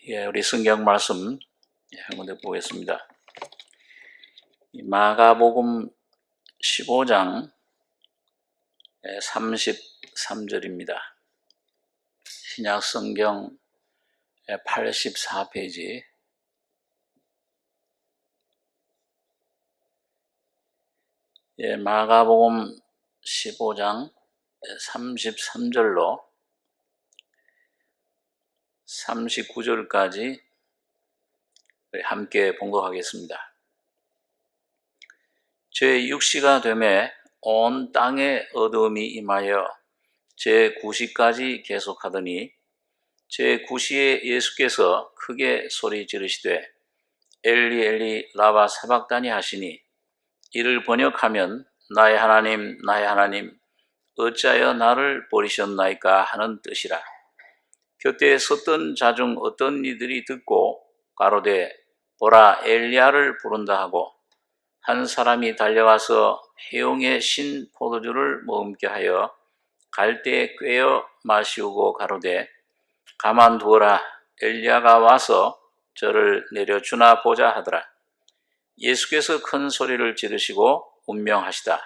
우리 성경 말씀 한번 보겠습니다. 마가복음 15장 33절입니다. 신약 성경 84페이지. 마가복음 15장 33절로 39절까지 함께 봉독하겠습니다. 제6시가 되매 온 땅에 어두움이 임하여 제9시까지 계속하더니 제9시에 예수께서 크게 소리 지르시되 엘리 엘리 라바 사박다니 하시니 이를 번역하면 나의 하나님 나의 하나님 어찌하여 나를 버리셨나이까 하는 뜻이라. 곁에 섰던 자 중 어떤 이들이 듣고 가로되 보라 엘리야를 부른다 하고 한 사람이 달려가서 해용의 신 포도주를 머금게 하여 갈대에 꿰어 마시우고 가로되 가만두어라 엘리야가 와서 저를 내려주나 보자 하더라. 예수께서 큰 소리를 지르시고 운명하시다.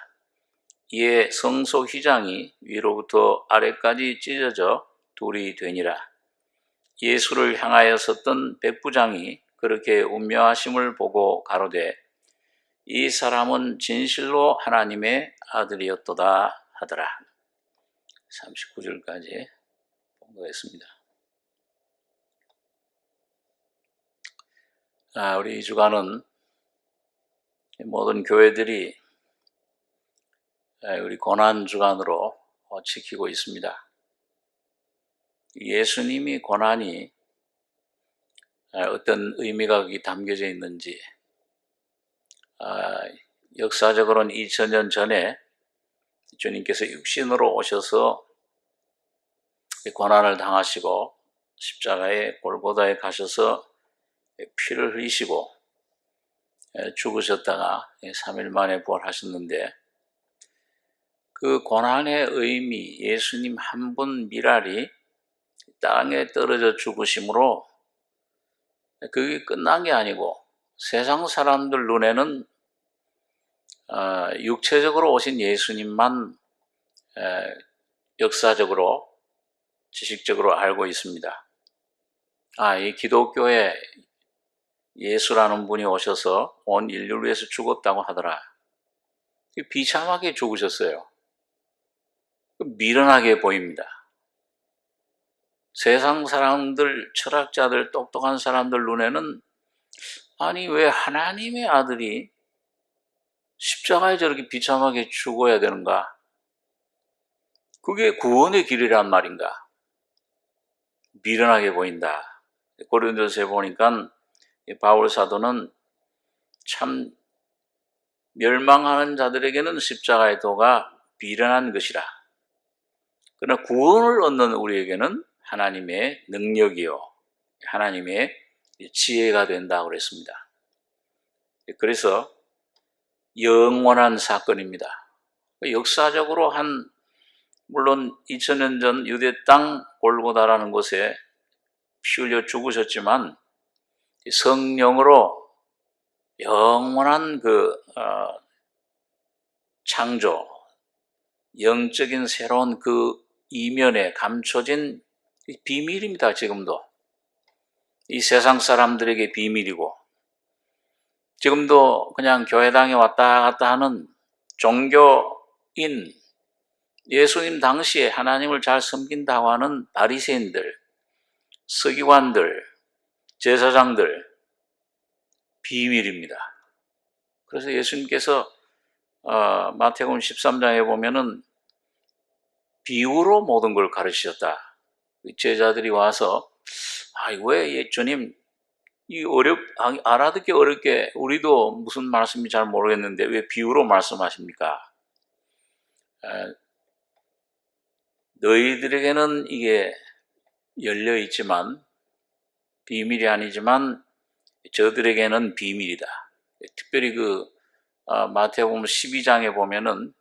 이에 성소 휘장이 위로부터 아래까지 찢어져 둘이 되니라. 예수를 향하여 섰던 백부장이 그렇게 운명하심을 보고 가로되 이 사람은 진실로 하나님의 아들이었도다 하더라. 39절까지 봉독했습니다. 우리 이 주간은 모든 교회들이 우리 고난 주간으로 지키고 있습니다. 예수님이 고난이 어떤 의미가 거기 담겨져 있는지, 역사적으로는 2000년 전에 주님께서 육신으로 오셔서 고난을 당하시고 십자가에 골고다에 가셔서 피를 흘리시고 죽으셨다가 3일 만에 부활하셨는데, 그 고난의 의미, 예수님 한 분 미랄이 땅에 떨어져 죽으심으로 그게 끝난 게 아니고 세상 사람들 눈에는 육체적으로 오신 예수님만 역사적으로 지식적으로 알고 있습니다. 이 기독교에 예수라는 분이 오셔서 온 인류를 위해서 죽었다고 하더라. 비참하게 죽으셨어요. 미련하게 보입니다. 세상 사람들, 철학자들, 똑똑한 사람들 눈에는 아니 왜 하나님의 아들이 십자가에 저렇게 비참하게 죽어야 되는가? 그게 구원의 길이란 말인가? 미련하게 보인다. 고린도서에 보니까 바울 사도는 참 멸망하는 자들에게는 십자가의 도가 미련한 것이라. 그러나 구원을 얻는 우리에게는 하나님의 능력이요 하나님의 지혜가 된다고 그랬습니다. 그래서 영원한 사건입니다. 역사적으로 물론 2000년 전 유대 땅 골고다라는 곳에 피 흘려 죽으셨지만 성령으로 영원한 창조, 영적인 새로운 그 이면에 감춰진 비밀입니다. 지금도 이 세상 사람들에게 비밀이고, 지금도 그냥 교회당에 왔다 갔다 하는 종교인, 예수님 당시에 하나님을 잘 섬긴다고 하는 바리새인들, 서기관들, 제사장들 비밀입니다. 그래서 예수님께서 마태복음 13장에 보면은 비유로 모든 걸 가르치셨다. 제자들이 와서 왜 주님 알아듣기 어렵게 우리도 무슨 말씀인지 잘 모르겠는데 왜 비유로 말씀하십니까? 너희들에게는 이게 열려 있지만 비밀이 아니지만 저들에게는 비밀이다. 특별히 마태복음 12장에 보면은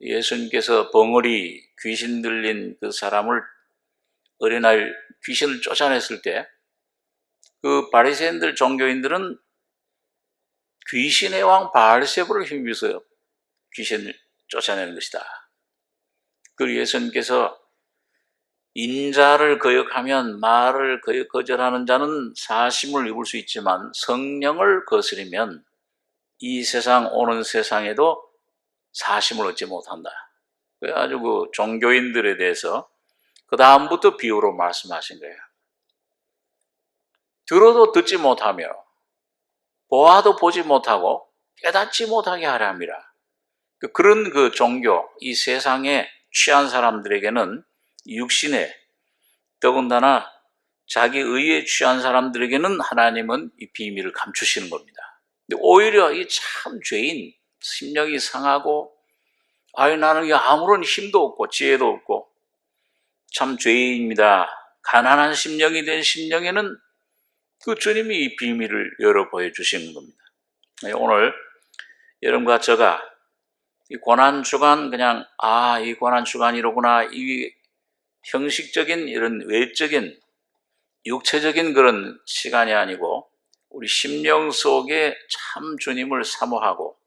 예수님께서 벙어리 귀신 들린 그 사람을 어린아이 귀신을 쫓아냈을 때 그 바리새인들 종교인들은 귀신의 왕 바알세부를 힘입어서 귀신을 쫓아내는 것이다. 그리고 예수님께서 인자를 거역하면 말을 거절하는 자는 사심을 입을 수 있지만 성령을 거스리면 이 세상 오는 세상에도 사심을 얻지 못한다. 그래가지고 그 종교인들에 대해서 그 다음부터 비유로 말씀하신 거예요. 들어도 듣지 못하며 보아도 보지 못하고 깨닫지 못하게 하려 함이라. 그런 그 종교, 이 세상에 취한 사람들에게는 육신에, 더군다나 자기 의에 취한 사람들에게는 하나님은 이 비밀을 감추시는 겁니다. 근데 오히려 이 참 죄인, 심령이 상하고 나는 아무런 힘도 없고 지혜도 없고 참 죄인입니다. 가난한 심령이 된 심령에는 그 주님이 이 비밀을 열어 보여주시는 겁니다. 오늘 여러분과 제가 이 고난주간 그냥 이 고난주간이로구나, 이 형식적인 이런 외적인 육체적인 그런 시간이 아니고 우리 심령 속에 참 주님을 사모하고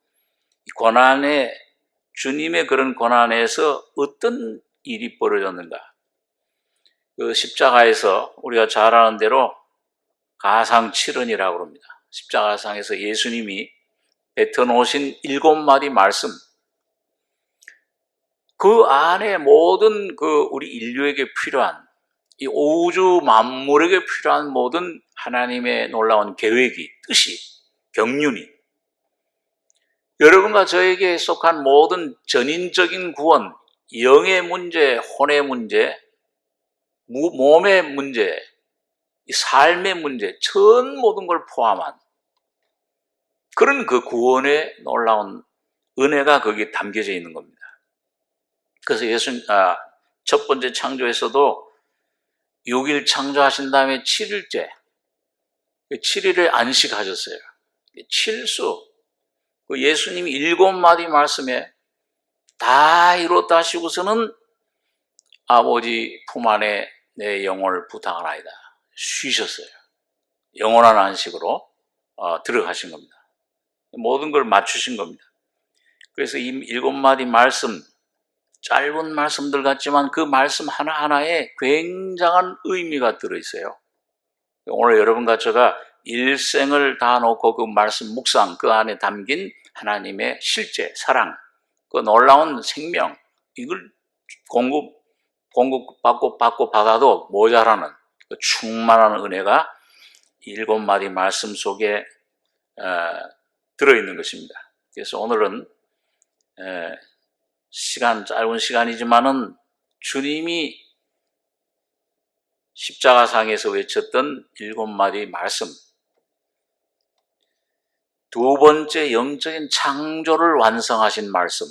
이 고난에, 주님의 그런 고난에서 어떤 일이 벌어졌는가, 그 십자가에서 우리가 잘 아는 대로 가상칠언이라고 합니다. 십자가상에서 예수님이 뱉어놓으신 7마디 말씀, 그 안에 모든 그 우리 인류에게 필요한, 이 우주 만물에게 필요한 모든 하나님의 놀라운 계획이, 뜻이, 경륜이, 여러분과 저에게 속한 모든 전인적인 구원, 영의 문제, 혼의 문제, 몸의 문제, 삶의 문제, 전 모든 걸 포함한 그런 그 구원의 놀라운 은혜가 거기에 담겨져 있는 겁니다. 그래서 첫 번째 창조에서도 6일 창조하신 다음에 7일째, 7일을 안식하셨어요. 칠수, 그 예수님이 7마디 말씀에 다 이뤘다 하시고서는 아버지 품 안에 내 영혼을 부탁하나이다 쉬셨어요. 영원한 안식으로 들어가신 겁니다. 모든 걸 맞추신 겁니다. 그래서 이 7마디 말씀, 짧은 말씀들 같지만 그 말씀 하나하나에 굉장한 의미가 들어있어요. 오늘 여러분과 제가 일생을 다 놓고 그 말씀 묵상, 그 안에 담긴 하나님의 실제, 사랑, 그 놀라운 생명, 이걸 공급받고 받아도 모자라는 그 충만한 은혜가 7마디 말씀 속에 들어있는 것입니다. 그래서 오늘은 짧은 시간이지만은 주님이 십자가상에서 외쳤던 7마디 말씀, 두 번째 영적인 창조를 완성하신 말씀,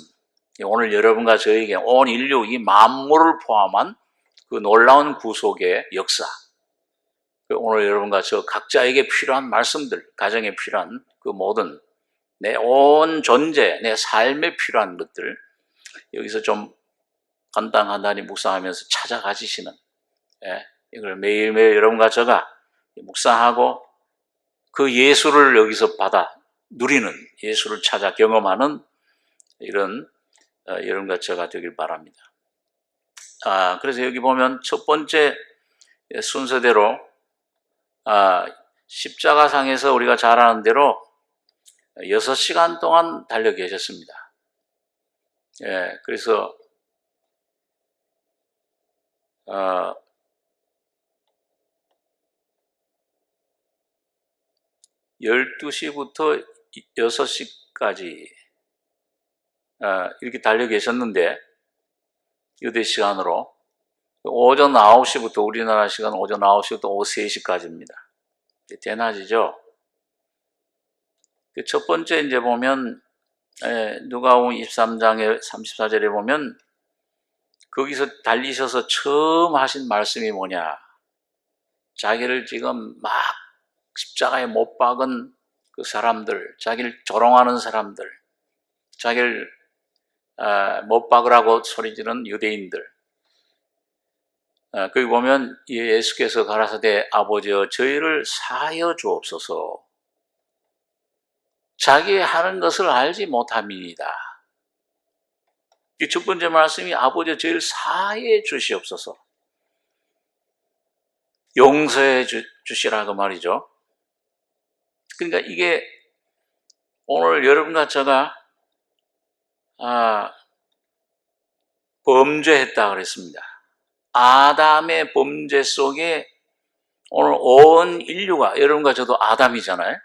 오늘 여러분과 저에게 온 인류, 이 만물을 포함한 그 놀라운 구속의 역사, 오늘 여러분과 저 각자에게 필요한 말씀들, 가정에 필요한 그 모든 내 온 존재, 내 삶에 필요한 것들, 여기서 좀 간단히 묵상하면서 찾아가지시는, 이걸 매일매일 여러분과 제가 묵상하고 그 예수를 여기서 받아 누리는, 예수를 찾아 경험하는 이런 여러분과 제가 되길 바랍니다. 그래서 여기 보면 첫 번째 순서대로 십자가상에서 우리가 잘 아는 대로 6시간 동안 달려 계셨습니다. 그래서 12시부터 6시까지 이렇게 달려 계셨는데, 유대 시간으로 오전 9시부터, 우리나라 시간 오전 9시부터 오후 3시까지입니다. 대낮이죠. 첫 번째 이제 보면 누가복음 23장의 34절에 보면 거기서 달리셔서 처음 하신 말씀이 뭐냐, 자기를 지금 막 십자가에 못 박은 그 사람들, 자기를 조롱하는 사람들, 자기를 못 박으라고 소리지르는 유대인들, 거기 보면 예수께서 가라사대 아버지여 저희를 사하여 주옵소서. 자기 하는 것을 알지 못함이니이다. 이 첫 번째 말씀이 아버지여 저희를 사하여 주시옵소서. 용서해 주시라고 말이죠. 그러니까 이게 오늘 여러분과 제가 범죄했다 그랬습니다. 아담의 범죄 속에 오늘 온 인류가, 여러분과 저도 아담이잖아요.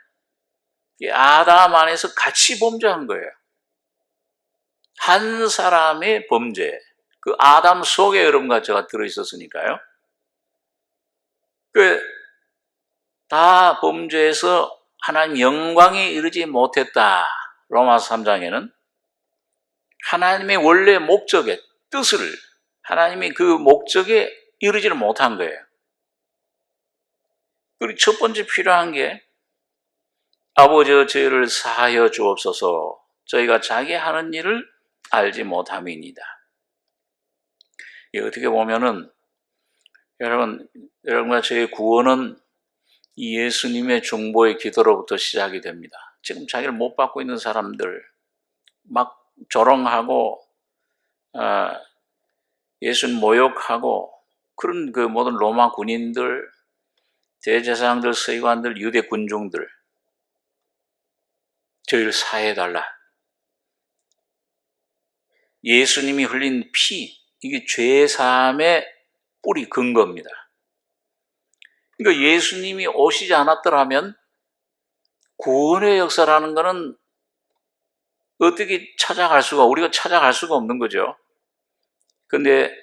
이 아담 안에서 같이 범죄한 거예요. 한 사람의 범죄, 그 아담 속에 여러분과 제가 들어있었으니까요. 다 범죄해서 하나님 영광에 이르지 못했다. 로마서 3장에는 하나님의 원래 목적의 뜻을, 하나님이 그 목적에 이르지를 못한 거예요. 그리고 첫 번째 필요한 게 아버지여 저희를 사하여 주옵소서. 저희가 자기 하는 일을 알지 못함이니이다. 어떻게 보면은 여러분과 저의 구원은 이 예수님의 중보의 기도로부터 시작이 됩니다. 지금 자기를 못 받고 있는 사람들 막 조롱하고 예수님 모욕하고 그런 그 모든 로마 군인들, 대제사장들, 서기관들, 유대 군중들 저희를 사해달라. 예수님이 흘린 피, 이게 죄사함의 뿌리 근거입니다. 그러니까 예수님이 오시지 않았더라면 구원의 역사라는 것은 어떻게 우리가 찾아갈 수가 없는 거죠. 근데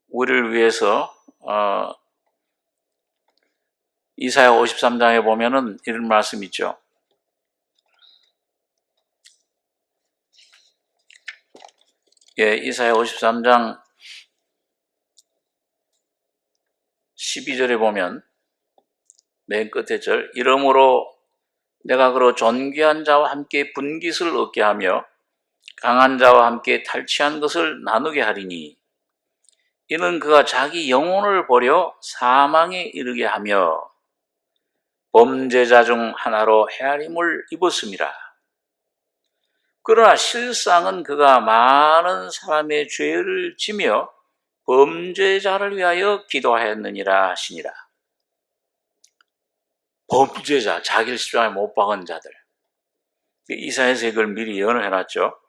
우리를 위해서 이사야 53장에 보면은 이런 말씀이 있죠. 이사야 53장 12절에 보면 맨 끝에 절, 이러므로 내가 그로 존귀한 자와 함께 분깃을 얻게 하며 강한 자와 함께 탈취한 것을 나누게 하리니 이는 그가 자기 영혼을 버려 사망에 이르게 하며 범죄자 중 하나로 헤아림을 입었음이라. 그러나 실상은 그가 많은 사람의 죄를 지며 범죄자를 위하여 기도하였느니라 하시니라. 범죄자, 자기를 십자가에 못 박은 자들. 이사야서 이걸 미리 예언을 해놨죠.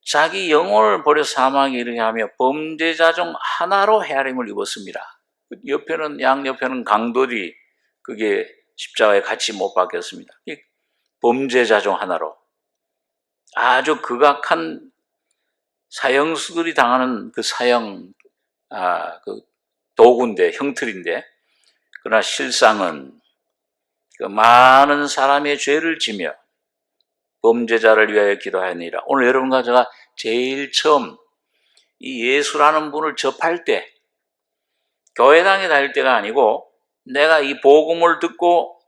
자기 영혼을 버려 사망에 이르게 하며 범죄자 중 하나로 헤아림을 입었습니다. 옆에는, 양옆에는 강도들이 그게 십자가에 같이 못 박혔습니다. 범죄자 중 하나로. 아주 극악한 사형수들이 당하는 그 사형, 그 도구인데, 형틀인데, 그러나 실상은 그 많은 사람의 죄를 지며 범죄자를 위하여 기도하느니라. 오늘 여러분과 제가 제일 처음 이 예수라는 분을 접할 때, 교회당에 다닐 때가 아니고 내가 이 복음을 듣고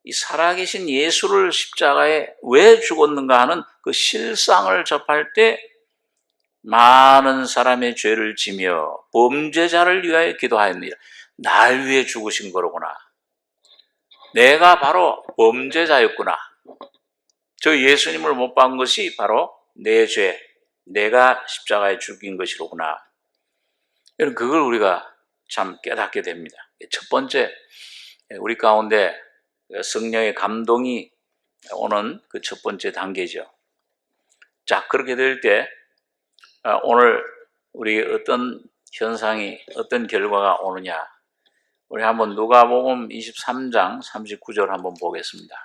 이 살아계신 예수를 십자가에 왜 죽었는가 하는 그 실상을 접할 때 많은 사람의 죄를 지며 범죄자를 위하여 기도하였느니라. 날 위해 죽으신 거로구나. 내가 바로 범죄자였구나. 저 예수님을 못 박은 것이 바로 내 죄, 내가 십자가에 죽인 것이로구나. 여러분, 그걸 우리가 참 깨닫게 됩니다. 첫 번째, 우리 가운데 성령의 감동이 오는 그 첫 번째 단계죠. 자, 그렇게 될 때 오늘 우리 어떤 현상이, 어떤 결과가 오느냐. 우리 한번 누가복음 23장 39절 한번 보겠습니다.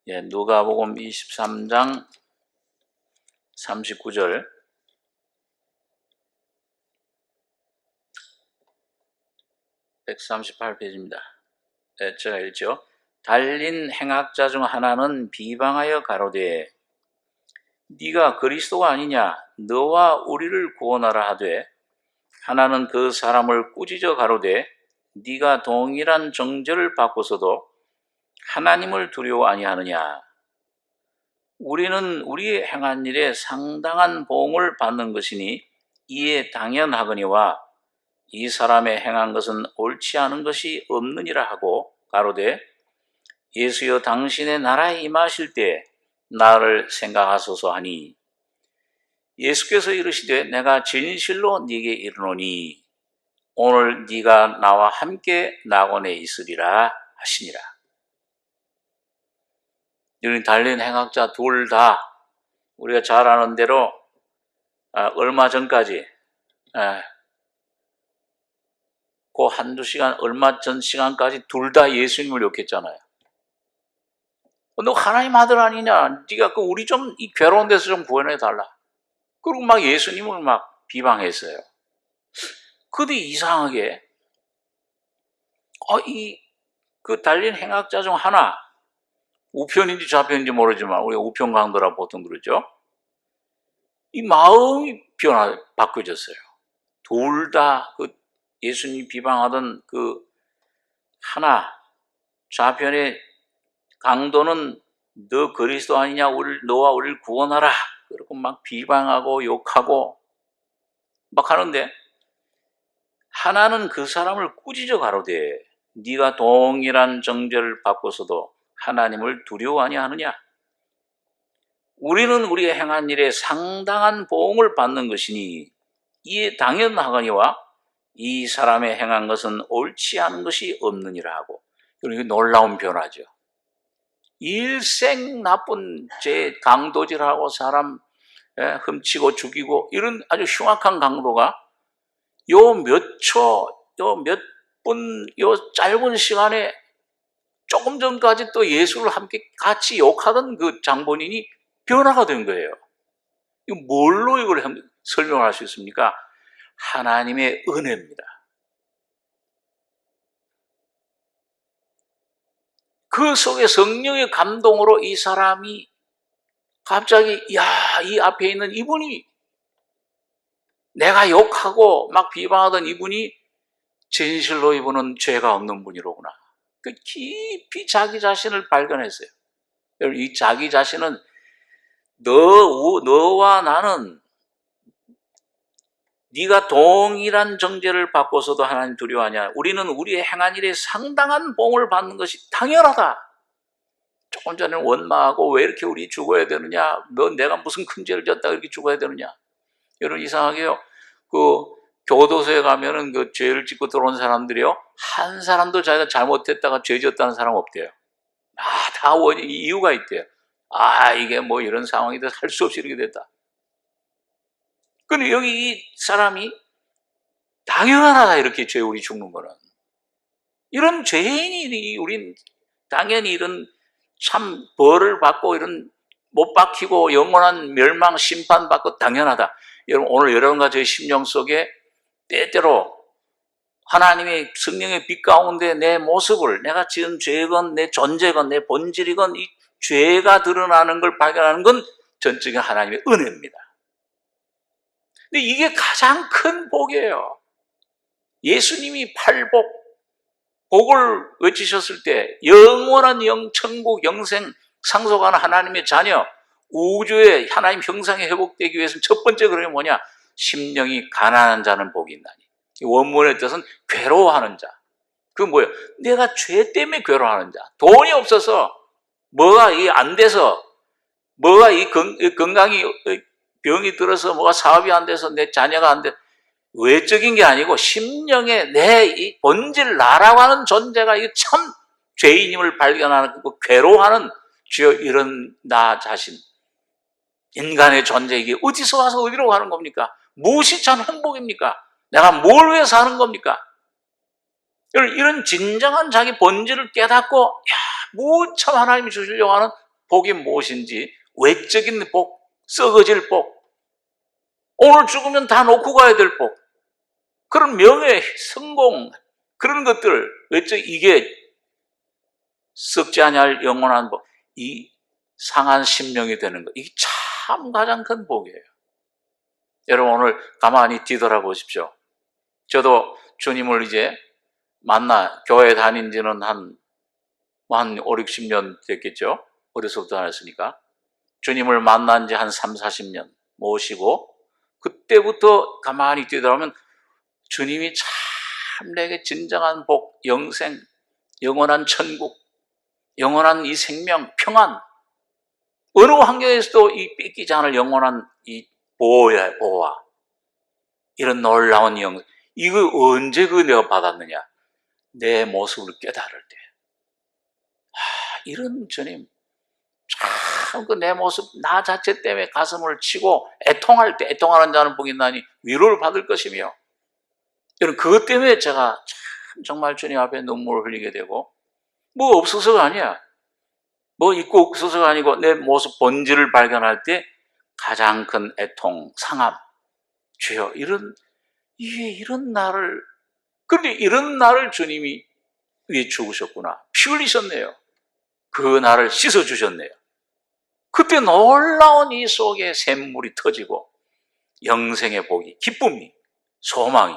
누가복음 23장 39절. 138페이지입니다. 제가 읽죠. 달린 행악자 중 하나는 비방하여 가로되 네가 그리스도가 아니냐 너와 우리를 구원하라 하되 하나는 그 사람을 꾸짖어 가로되 네가 동일한 정죄를 받고서도 하나님을 두려워 아니하느냐. 우리는 우리의 행한 일에 상당한 보응을 받는 것이니 이에 당연하거니와 이 사람의 행한 것은 옳지 않은 것이 없느니라 하고 가로되 예수여 당신의 나라에 임하실 때 나를 생각하소서 하니 예수께서 이르시되 내가 진실로 네게 이르노니 오늘 네가 나와 함께 낙원에 있으리라 하시니라. 이런 달린 행악자 둘 다 우리가 잘 아는 대로 얼마 전까지 그 한두 시간, 얼마 전 시간까지 둘 다 예수님을 욕했잖아요. 너 하나님 아들 아니냐? 네가 우리 좀 이 괴로운 데서 좀 구원해 달라. 그리고 막 예수님을 막 비방했어요. 근데 이상하게 그 달린 행악자 중 하나, 우편인지 좌편인지 모르지만 우리가 우편 강도라 보통 그러죠. 이 마음이 바뀌어졌어요. 둘 다 그 예수님 비방하던 그 하나, 좌편의 강도는 너 그리스도 아니냐? 너와 우리를 구원하라. 그리고 막 비방하고 욕하고 막 하는데 하나는 그 사람을 꾸짖어 가로되 네가 동일한 정죄를 받고서도 하나님을 두려워 아니하느냐? 우리는 우리의 행한 일에 상당한 보응을 받는 것이니 이에 당연하거니와 이 사람의 행한 것은 옳지 않은 것이 없느니라 하고. 이거 놀라운 변화죠. 일생 나쁜 죄 강도질하고 사람 훔치고 죽이고 이런 아주 흉악한 강도가 요 몇 초, 요 몇 분, 요 짧은 시간에 조금 전까지 또 예수를 함께 같이 욕하던 그 장본인이 변화가 된 거예요. 이거 뭘로 이걸 설명할 수 있습니까? 하나님의 은혜입니다. 그 속에 성령의 감동으로 이 사람이 갑자기 이 앞에 있는 이분이 내가 욕하고 막 비방하던 이분이 진실로 이분은 죄가 없는 분이로구나. 그 깊이 자기 자신을 발견했어요. 여러분, 이 자기 자신은 너와 나는 네가 동일한 정죄를 받고서도 하나님 두려워하냐? 우리는 우리의 행한 일에 상당한 봉을 받는 것이 당연하다. 조금 전에 원망하고 왜 이렇게 우리 죽어야 되느냐? 내가 무슨 큰 죄를 졌다 이렇게 죽어야 되느냐? 여러분 이상하게요. 그 교도소에 가면은 그 죄를 짓고 들어온 사람들이요, 한 사람도 자기가 잘못했다가 죄 지었다는 사람 없대요. 다 이유가 있대요. 이게 뭐 이런 상황이 돼서 할 수 없이 이렇게 됐다. 근데 여기 이 사람이 당연하다 이렇게 우리 죽는 거는. 이런 죄인이 우린 당연히 이런 참 벌을 받고 이런 못 박히고 영원한 멸망 심판 받고 당연하다. 여러분 오늘 여러분과 저의 심령 속에 때때로 하나님의 성령의 빛 가운데 내 모습을, 내가 지은 죄건 내 존재건 내 본질이건 이 죄가 드러나는 걸 발견하는 건 전적인 하나님의 은혜입니다. 근데 이게 가장 큰 복이에요. 예수님이 복을 외치셨을 때 영원한 천국 영생 상속하는 하나님의 자녀, 우주의 하나님 형상이 회복되기 위해서는 첫 번째 그런 게 뭐냐? 심령이 가난한 자는 복이 있나니. 원문의 뜻은 괴로워하는 자. 그건 뭐예요? 내가 죄 때문에 괴로워하는 자. 돈이 없어서 뭐가 안 돼서 뭐가 건강이 병이 들어서 뭐가 사업이 안 돼서 내 자녀가 안 돼. 외적인 게 아니고 심령에 내 이 본질 나라고 하는 존재가 이게 참 죄인임을 발견하는 그 괴로워하는 주여 이런 나 자신 인간의 존재 이게 어디서 와서 어디로 가는 겁니까? 무엇이 참 행복입니까? 내가 뭘 위해서 하는 겁니까? 이런 진정한 자기 본질을 깨닫고 뭐 참 하나님이 주시려고 하는 복이 무엇인지 외적인 복, 썩어질 복, 오늘 죽으면 다 놓고 가야 될 복, 그런 명예, 성공, 그런 것들 외적 이게 썩지 아니할 영원한 복, 이 상한 심령이 되는 것, 이게 참 가장 큰 복이에요. 여러분 오늘 가만히 뒤돌아보십시오. 저도 주님을 이제 교회 다닌 지는 한 5, 60년 됐겠죠. 어려서부터 다녔으니까. 주님을 만난 지 한 3, 40년 모시고 그때부터 가만히 뒤돌아보면 주님이 참 내게 진정한 복, 영생, 영원한 천국, 영원한 이 생명, 평안, 어느 환경에서도 이 삐끼지 않을 영원한 이 보호와 이런 놀라운 이거 언제 내가 받았느냐? 내 모습을 깨달을 때. 이런 주님, 참 그 내 모습, 나 자체 때문에 가슴을 치고 애통할 때, 애통하는 자는 복이 있나니 위로를 받을 것이며, 여러분, 그것 때문에 제가 참 정말 주님 앞에 눈물을 흘리게 되고, 뭐 없어서가 아니야. 뭐 있고 없어서가 아니고 내 모습 본질을 발견할 때 가장 큰 애통, 상함, 주여, 이런 나를, 그런데 이런 나를 주님이 위해 죽으셨구나. 피 흘리셨네요. 그 나를 씻어주셨네요. 그때 놀라운 이 속에 샘물이 터지고 영생의 복이, 기쁨이, 소망이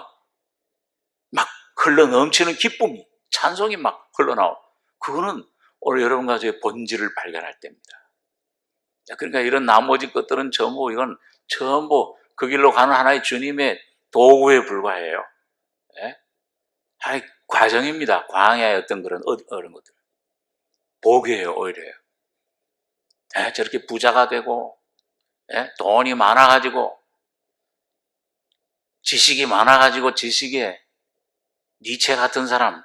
막 흘러 넘치는 기쁨이, 찬송이 막 흘러나오고, 그거는 오늘 여러분과 저의 본질을 발견할 때입니다. 그러니까 이런 나머지 것들은 이건 전부 그 길로 가는 하나의 주님의 도구에 불과해요. 하나의 과정입니다. 광야의 어떤 그런 것들. 복이에요, 오히려. 저렇게 부자가 되고, 돈이 많아가지고, 지식이 많아가지고, 지식에 니체 같은 사람,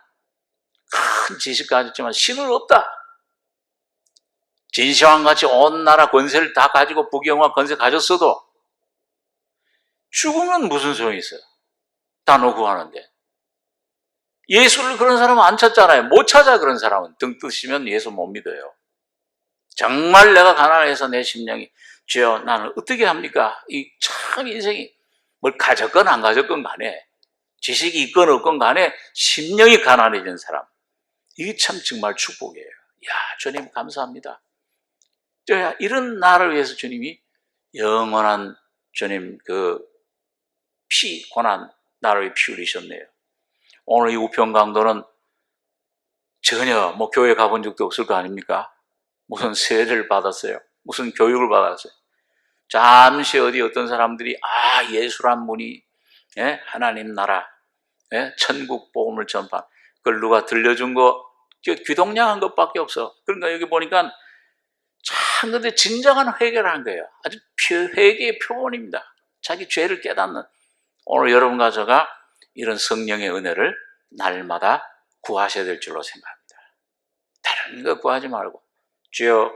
큰 지식 가졌지만 신은 없다. 진시황같이 온 나라 권세를 다 가지고 부경화 권세 가졌어도 죽으면 무슨 소용이 있어요? 다 놓고 가는데. 예수를 그런 사람은 안 찾잖아요. 못 찾아, 그런 사람은. 등 뜨시면 예수 못 믿어요. 정말 내가 가난해서 내 심령이, 주여, 나는 어떻게 합니까? 이 참 인생이 뭘 가졌건 안 가졌건 간에, 지식이 있건 없건 간에 심령이 가난해진 사람, 이게 참 정말 축복이에요. 야, 주님 감사합니다. 이런 나를 위해서 주님이 영원한 주님 고난, 나를 위해 피 흘리셨네요. 오늘 이 우편 강도는 전혀 교회 가본 적도 없을 거 아닙니까? 무슨 세례를 받았어요? 무슨 교육을 받았어요? 잠시 어떤 사람들이 예수란 분이 하나님 나라, 천국 복음을 전파, 그걸 누가 들려준 거 귀동냥한 것밖에 없어. 그러니까 여기 보니까 참 근데 진정한 회개를 한 거예요. 아주 회개의 표본입니다. 자기 죄를 깨닫는. 오늘 여러분과 제가 이런 성령의 은혜를 날마다 구하셔야 될 줄로 생각합니다. 다른 거 구하지 말고, 주여,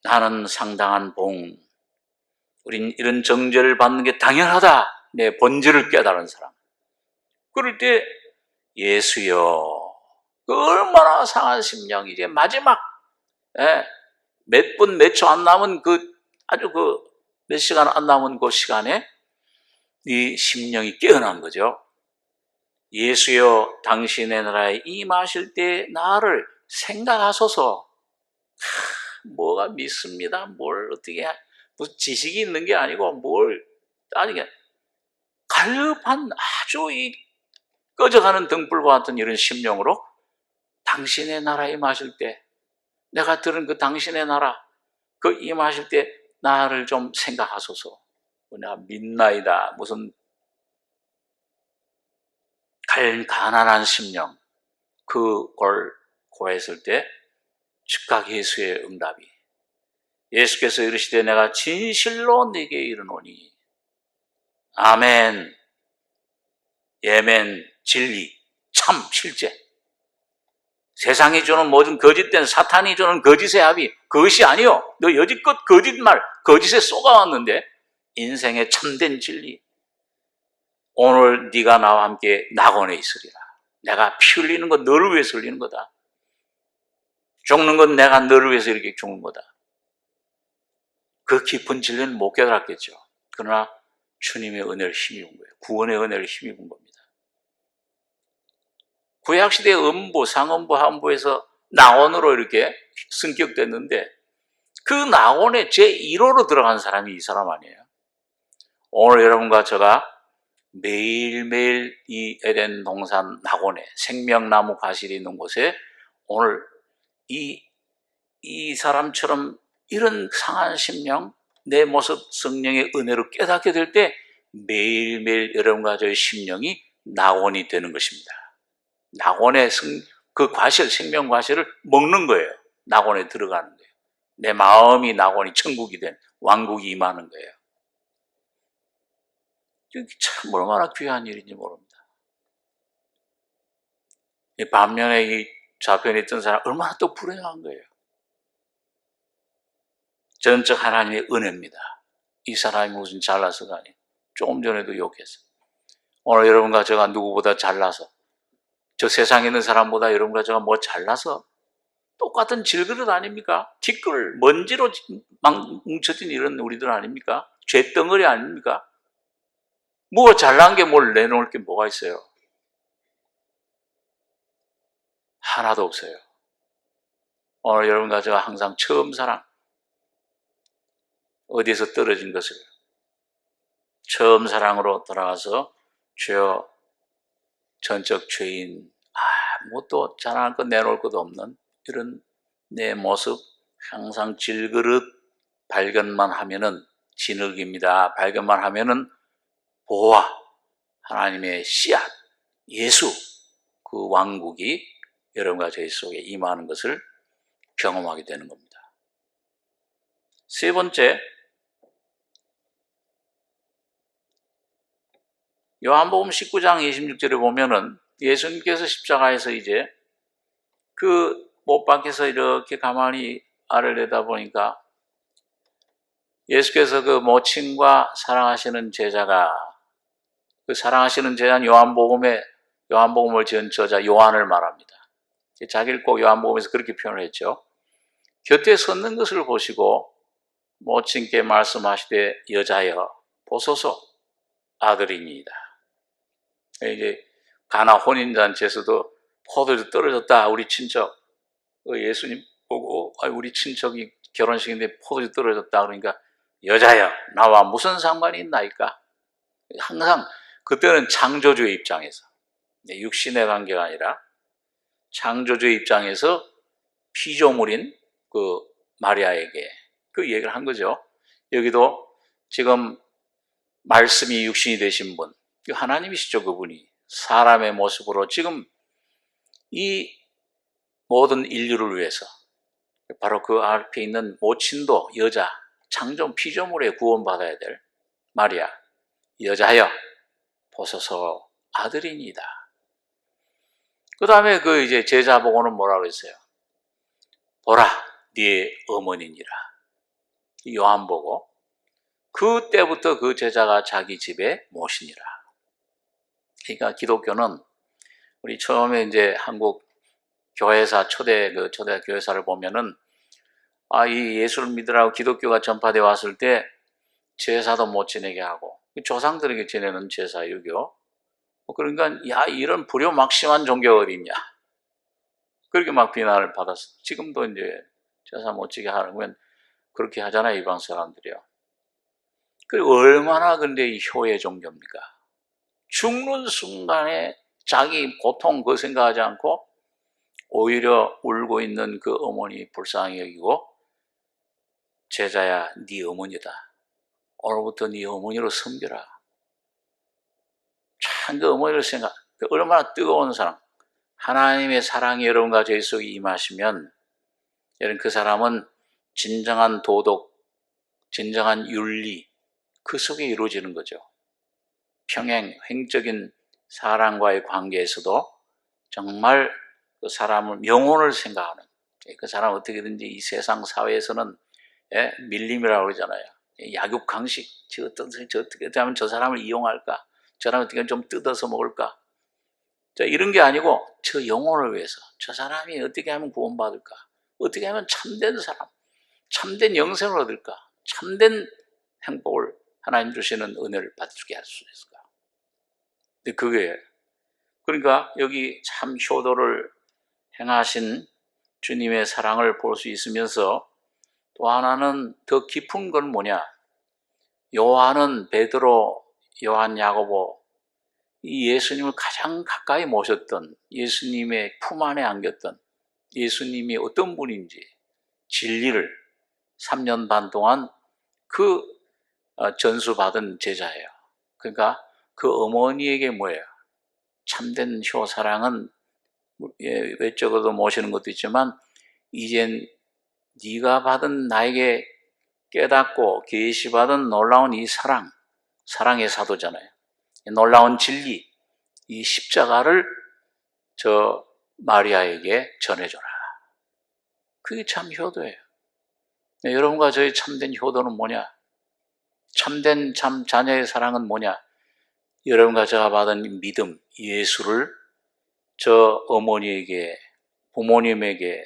나는 상당한 봉, 우린 이런 정죄를 받는 게 당연하다. 내 본질을 깨달은 사람. 그럴 때 예수여, 얼마나 상한 심령이 이제 마지막 몇 분, 몇 초 안 남은 아주 몇 시간 안 남은 그 시간에 이 심령이 깨어난 거죠. 예수여, 당신의 나라에 임하실 때 나를 생각하소서. 뭐가 믿습니다. 뭘 어떻게 무슨 지식이 있는 게 아니고 뭘 따지게 갈급한 아주 꺼져가는 등불과 같은 이런 심령으로 당신의 나라에 임하실 때, 내가 들은 그 당신의 나라 임하실 때 나를 좀 생각하소서. 내가 믿나이다. 무슨 가난한 심령, 그걸 고했을 때 즉각 예수의 응답이, 예수께서 이르시되 내가 진실로 네게 이르노니, 아멘, 예멘, 진리, 참, 실제. 세상이 주는 모든 거짓된, 사탄이 주는 거짓의 합이 그것이 아니요, 너 여지껏 거짓말, 거짓에 쏘가왔는데 인생의 참된 진리, 오늘 네가 나와 함께 낙원에 있으리라. 내가 피 흘리는 건 너를 위해서 흘리는 거다. 죽는 건 내가 너를 위해서 이렇게 죽는 거다. 그 깊은 진리는 못 깨달았겠죠. 그러나 주님의 은혜를 힘입은 거예요. 구원의 은혜를 힘입은 겁니다. 구약시대의 음부, 상음부, 하음부에서 낙원으로 이렇게 승격됐는데 그 낙원의 제1호로 들어간 사람이 이 사람 아니에요. 오늘 여러분과 제가 매일매일 이 에덴 동산 낙원에 생명나무 과실이 있는 곳에 오늘 이 사람처럼 이런 상한 심령, 내 모습 성령의 은혜로 깨닫게 될 때 매일매일 여러분과 저의 심령이 낙원이 되는 것입니다. 낙원의 그 과실, 생명 과실을 먹는 거예요. 낙원에 들어가는 거예요. 내 마음이 낙원이 천국이 된 왕국이 임하는 거예요. 이게 참 얼마나 귀한 일인지 모릅니다. 반면에 이 좌편에 있던 사람 얼마나 또 불행한 거예요. 전적 하나님의 은혜입니다. 이 사람이 무슨 잘나서가 아니에요. 조금 전에도 욕했어요. 오늘 여러분과 제가 누구보다 잘나서, 저 세상에 있는 사람보다 여러분과 제가 뭐 잘나서 똑같은 질그릇 아닙니까? 티끌, 먼지로 막 뭉쳐진 이런 우리들 아닙니까? 죄덩어리 아닙니까? 뭐 잘난 게 뭘 내놓을 게 뭐가 있어요? 하나도 없어요. 오늘 여러분과 제가 항상 처음 사랑, 어디에서 떨어진 것을 처음 사랑으로 돌아가서 죄어 전적 죄인, 아무것도 자랑할 것 내놓을 것도 없는 이런 내 모습 항상 질그릇 발견만 하면은 진흙입니다. 발견만 하면은 보아 하나님의 씨앗 예수 그 왕국이 여러분과 저희 속에 임하는 것을 경험하게 되는 겁니다. 세 번째, 요한복음 19장 26절에 보면은 예수님께서 십자가에서 이제 그 못 박혀서 이렇게 가만히 알을 내다보니까 예수께서 그 모친과 사랑하시는 제자가, 그 사랑하시는 제자는 요한복음을 지은 저자 요한을 말합니다. 자기를 꼭 요한복음에서 그렇게 표현을 했죠. 곁에 섰는 것을 보시고 모친께 말씀하시되 여자여 보소서 아들이니이다. 이제 가나 혼인잔치에서도 포도주 떨어졌다. 우리 친척 예수님 보고 우리 친척이 결혼식인데 포도주 떨어졌다. 그러니까 여자여 나와 무슨 상관이 있나이까? 항상 그때는 창조주의 입장에서, 육신의 관계가 아니라 창조주의 입장에서 피조물인 그 마리아에게 그 얘기를 한 거죠. 여기도 지금 말씀이 육신이 되신 분, 하나님이시죠. 그분이 사람의 모습으로 지금 이 모든 인류를 위해서 바로 그 앞에 있는 모친도 여자, 창조 피조물에 구원받아야 될 마리아, 여자여 보소서 아들이니이다. 그 다음에 그 이제 제자 보고는 뭐라고 했어요? 보라, 네 어머니니라. 요한 보고 그때부터 그 제자가 자기 집에 모시니라. 그러니까 기독교는 우리 처음에 이제 한국 교회사 초대 교회사를 보면은 이 예수를 믿으라고 기독교가 전파되어 왔을 때 제사도 못 지내게 하고 조상들에게 지내는 제사 유교. 그러니까 이런 불효막심한 종교가 어디 있냐. 그렇게 막 비난을 받았어. 지금도 이제 제사 못 지게 하면 그렇게 하잖아요, 이방 사람들이요. 그리고 얼마나 근데 이 효의 종교입니까? 죽는 순간에 자기 고통 그 생각하지 않고 오히려 울고 있는 그 어머니 불쌍히 여기고 제자야 네 어머니다. 오늘부터 네 어머니로 섬겨라. 참 그 어머니를 생각, 얼마나 뜨거운 사랑. 하나님의 사랑이 여러분과 저희 속에 임하시면 여러분 그 사람은 진정한 도덕, 진정한 윤리 그 속에 이루어지는 거죠. 평행, 횡적인 사람과의 관계에서도 정말 그 사람을 영혼을 생각하는 그 사람 어떻게든지 이 세상 사회에서는 밀림이라고 그러잖아요. 약육강식, 저 어떻게 하면 저 사람을 이용할까? 저 사람 어떻게 하면 좀 뜯어서 먹을까? 이런 게 아니고 저 영혼을 위해서 저 사람이 어떻게 하면 구원받을까? 어떻게 하면 참된 사람, 참된 영생을 얻을까? 참된 행복을 하나님 주시는 은혜를 받게 할 수 있을까? 근데 그게 그러니까 여기 참 효도를 행하신 주님의 사랑을 볼 수 있으면서 또 하나는 더 깊은 건 뭐냐? 요한은 베드로, 요한, 야고보 이 예수님을 가장 가까이 모셨던 예수님의 품 안에 안겼던 예수님이 어떤 분인지 진리를 3년 반 동안 그 전수받은 제자예요. 그러니까 그 어머니에게 뭐예요? 참된 효사랑은 외적으로도 모시는 것도 있지만 이젠 네가 받은 나에게 깨닫고 계시받은 놀라운 이 사랑, 사랑의 사도잖아요. 놀라운 진리, 이 십자가를 저 마리아에게 전해줘라. 그게 참 효도예요. 여러분과 저의 참된 효도는 뭐냐? 참된 참 자녀의 사랑은 뭐냐? 여러분과 제가 받은 믿음, 예수를 저 어머니에게, 부모님에게,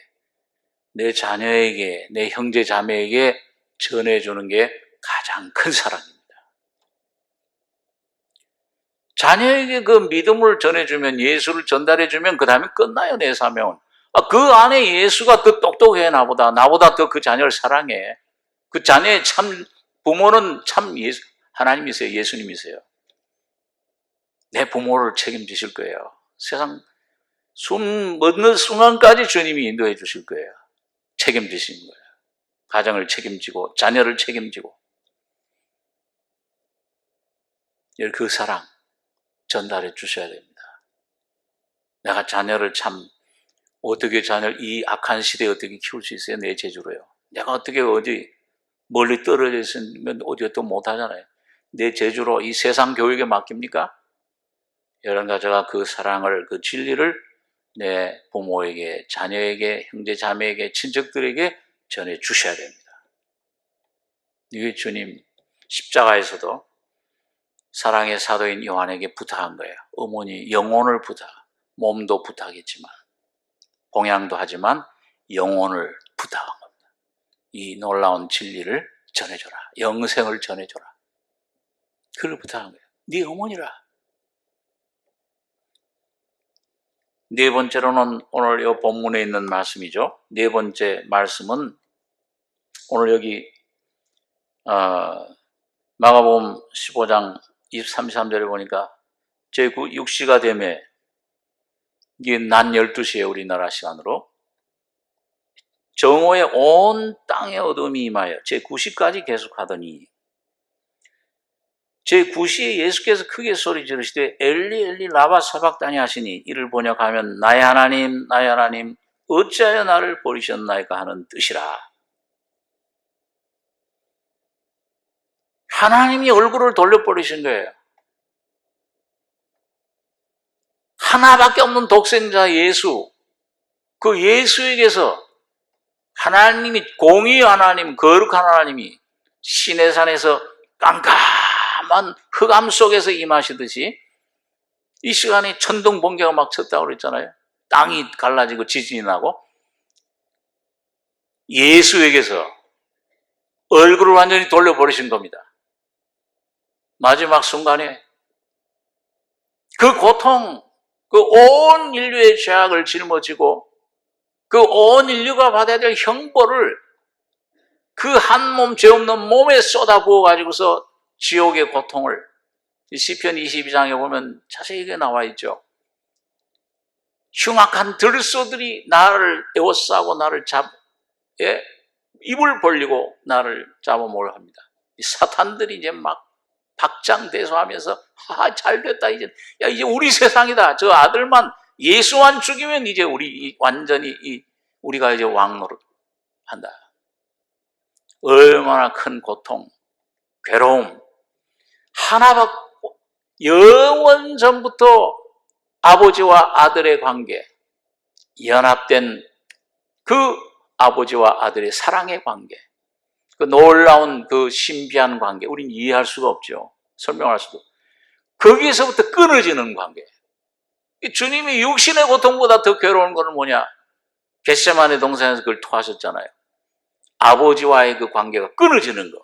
내 자녀에게, 내 형제 자매에게 전해주는 게 가장 큰 사랑입니다. 자녀에게 그 믿음을 전해주면, 예수를 전달해주면 그 다음에 끝나요, 내 사명은. 그 안에 예수가 더 똑똑해, 나보다 더 그 자녀를 사랑해. 그 자녀의 참 부모는 참 하나님이세요, 예수님이세요. 내 부모를 책임지실 거예요. 세상 숨 멎는 순간까지 주님이 인도해 주실 거예요. 책임지시는 거예요. 가정을 책임지고 자녀를 책임지고 그 사랑 전달해 주셔야 됩니다. 내가 자녀를 참 어떻게 자녀를 이 악한 시대에 어떻게 키울 수 있어요? 내 재주로요. 내가 어떻게 어디 멀리 떨어져 있으면 어디가 또 못하잖아요. 내 재주로 이 세상 교육에 맡깁니까? 여러분과 제가 그 사랑을, 그 진리를 내 부모에게, 자녀에게, 형제 자매에게, 친척들에게 전해 주셔야 됩니다. 이게 주님 십자가에서도 사랑의 사도인 요한에게 부탁한 거예요. 어머니 영혼을 몸도 부탁했지만 봉양도 하지만 영혼을 부탁한 겁니다. 이 놀라운 진리를 전해줘라. 영생을 전해줘라. 그걸 부탁한 거예요. 네 어머니라. 네 번째로는 오늘 이 본문에 있는 말씀이죠. 네 번째 말씀은 오늘 여기 마가복음 15장 23, 23절에 보니까 제6시가 되매 이게 낮 12시에 우리나라 시간으로 정오에 온 땅에 어둠이 임하여 제9시까지 계속하더니 제9시에 예수께서 크게 소리 지르시되 엘리 엘리 라바 사박다니 하시니 이를 번역하면 나의 하나님 나의 하나님 어찌하여 나를 버리셨나이까 하는 뜻이라. 하나님이 얼굴을 돌려버리신 거예요. 하나밖에 없는 독생자 예수, 그 예수에게서 하나님이 공의 하나님, 거룩한 하나님이 시내산에서 깜깜한 흑암 속에서 임하시듯이 이 시간에 천둥 번개가 막 쳤다고 그랬잖아요. 땅이 갈라지고 지진이 나고 예수에게서 얼굴을 완전히 돌려버리신 겁니다. 마지막 순간에 그 고통, 그 온 인류의 죄악을 짊어지고 그 온 인류가 받아야 될 형벌을 그 한 몸 죄 없는 몸에 쏟아부어 가지고서 지옥의 고통을 시편 22장에 보면 자세히 나와 있죠. 흉악한 들소들이 나를 에워싸고 나를 입을 벌리고 나를 잡아먹으려 합니다. 이 사탄들이 이제 막 박장대소하면서 잘됐다 이제 우리 세상이다. 저 아들만 예수만 죽이면 이제 우리 완전히 우리가 이제 왕노릇 한다. 얼마나 큰 고통, 괴로움, 하나밖에 영원 전부터 아버지와 아들의 관계, 연합된 그 아버지와 아들의 사랑의 관계, 그 놀라운 그 신비한 관계, 우린 이해할 수가 없죠. 설명할 수도. 거기에서부터 끊어지는 관계. 주님이 육신의 고통보다 더 괴로운 것은 뭐냐? 겟세마네 동산에서 그걸 토하셨잖아요. 아버지와의 그 관계가 끊어지는 거.